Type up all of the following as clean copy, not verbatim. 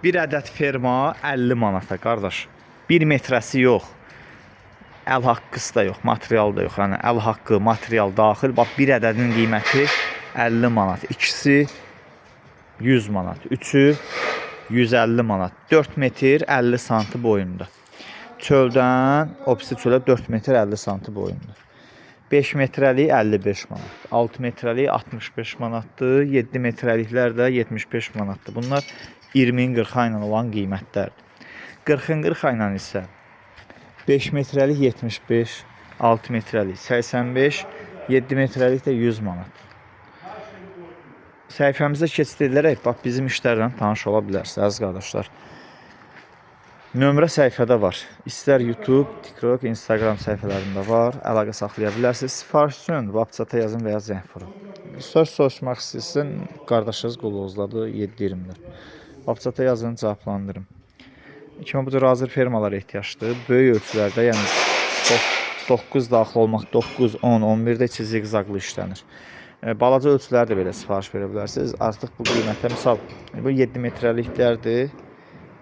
Bir ədəd ferma 50 manata qardaş. 1 metrəsi yox. Əl haqqısı da yox, material da yox. Yəni əl haqqı, material daxil. Bax bir ədədinin qiyməti 50 manat. İkisi 100 manat. Üçü 150 manat. 4 metr 50 sm boyunda. Çöldən opsi çölə 4 metr 50 sm boyunda. 5 metrəlik 55 manat. 6 metrəlik 65 manatdır. 7 metrəliklər də 75 manatdır. Bunlar 20-in 40 ilə olan qiymətlərdir. 40-ın 40 ilə isə 5 metrəlik 75, 6 metrəlik 85, 7 metrəlik də 100 manat. Səhifəmizə keçid edilərək bax bizim işlərlə tanış ola bilərsiniz əziz qardaşlar. Nömrə səhifədə var. İstər YouTube, TikTok, Instagram səhifələrində var. Əlaqə saxlaya bilərsiniz. Sifariş üçün WhatsApp-a yazın və ya zəng vurun. Söz soruşmaq istəyirsən, qardaşınız Quluzladır 724. WhatsApp-a yazın, cavablandırım. Kimi bu cür hazır fermalara ehtiyacdır. Böyük ölçülərdə, yəni 9 daxil olmaq, 9, 10, 11-də içi ziqzaqlı işlənir. Balaca ölçüləri də belə sifariş verə bilərsiniz. Artıq bu qiymətə, misal, bu 7 metrəliklərdir.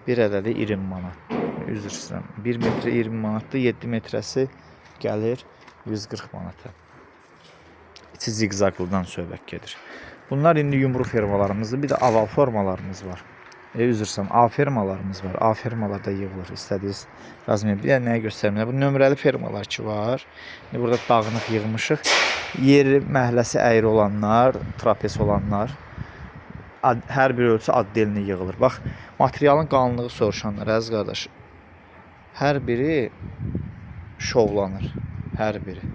Bir ədədi 20 manat. Üzr istəyirəm. 1 metrə 20 manatdır. 7 metrəsi gəlir 140 manata. İçi ziqzaqlıdan söhbət gedir. Bunlar indi yumru fermalarımızdır. Bir də aval formalarımız var. Üzr istəyirəm. A fermalarımız var. A fermalarda yığılır. İstədiyiniz razıya. Bir də nəyə göstərməyəm. Bu nömrəli fermalar ki var. İndi burada dağınıq yığmışıq. Yeri, məhəlləsi əyri olanlar, trapez olanlar. Hər bir ölçü addelini yığılır. Bax, materialın qalınlığı soruşanlar, əziz qardaş. Hər biri şovlanır. Hər biri.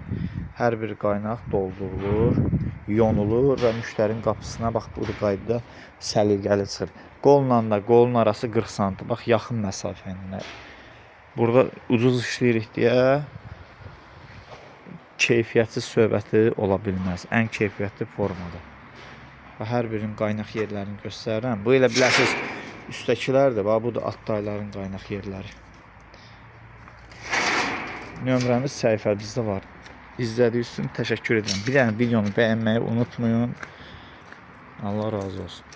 Hər bir qaynaq doldurulur, yonulur və müştərinin qapısına bax, bu qaydada səliqəli çıxır. Qolla da qolun arası 40 sm. Bax, yaxın məsafə ilə. Burada ucuz işləyirik deyə keyfiyyətsiz söhbəti ola bilməz. Ən keyfiyyətli formada. Və hər birinin qaynaq yerlərini göstərirəm. Bu elə biləsiniz üstəkilərdir. Bax, bu da Attayların qaynaq yerləri. Nömrəmiz səhifəmizdə var. İzlədiyiniz üçün təşəkkür edirəm. Bir dənə videonu bəyənməyi unutmayın. Allah razı olsun.